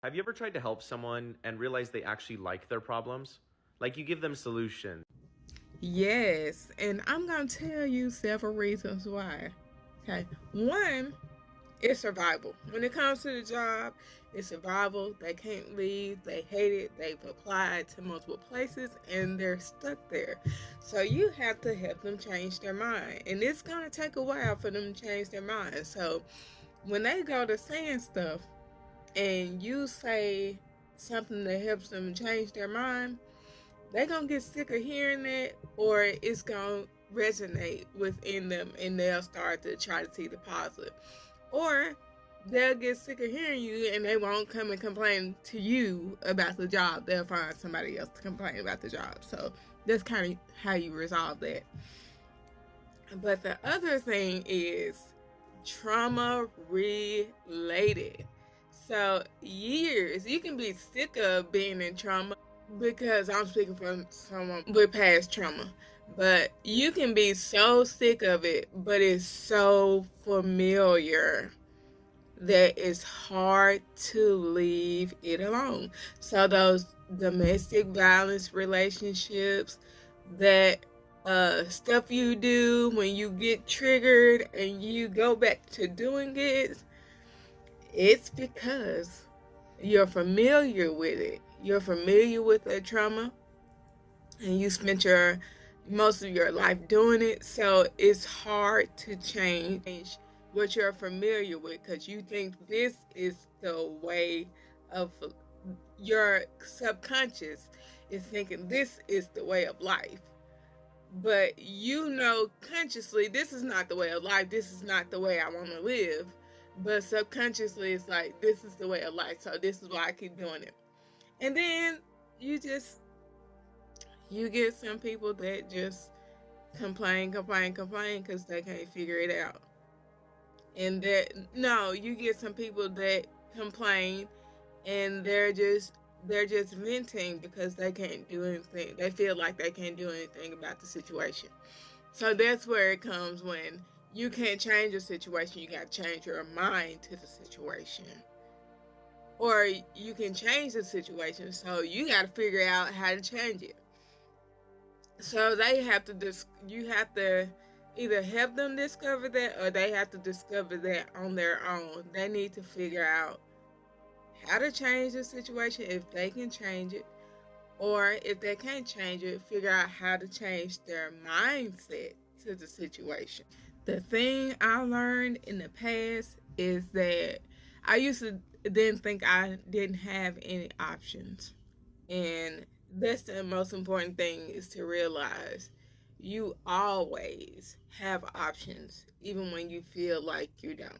Have you ever tried to help someone and realize they actually like their problems? Like you give them solutions. Yes, and I'm going to tell you several reasons why. Okay, one is survival. When it comes to the job, it's survival. They can't leave, they hate it, they've applied to multiple places and they're stuck there. So you have to help them change their mind, and it's going to take a while for them to change their mind. So when they go to saying stuff and you say something that helps them change their mind, they're gonna get sick of hearing that, or it's gonna resonate within them and they'll start to try to see the positive. Or they'll get sick of hearing you and they won't come and complain to you about the job. They'll find somebody else to complain about the job. So that's kind of how you resolve that. But the other thing is trauma related. So years, you can be sick of being in trauma, because I'm speaking from someone with past trauma. But you can be so sick of it, but it's so familiar that it's hard to leave it alone. So those domestic violence relationships, that stuff you do when you get triggered and you go back to doing it, it's because you're familiar with it. You're familiar with that trauma and you spent your most of your life doing it. So it's hard to change what you're familiar with, because you think this is the way of your subconscious is thinking this is the way of life. But you know consciously this is not the way of life. This is not the way I want to live. But subconsciously it's like this is the way of life. So this is why I keep doing it. And then you just you get some people that just complain because they can't figure it out. And that no, you get some people that complain and they're just venting because they can't do anything. They feel like they can't do anything about the situation. So that's where it comes when you can't change a situation, you got to change your mind to the situation. Or you can change the situation, so you got to figure out how to change it. So they have to you have to either help them discover that or they have to discover that on their own. They need to figure out how to change the situation if they can change it, or if they can't change it, figure out how to change their mindset to the situation. The thing I learned in the past is that I used to then think I didn't have any options. And that's the most important thing, is to realize you always have options, even when you feel like you don't.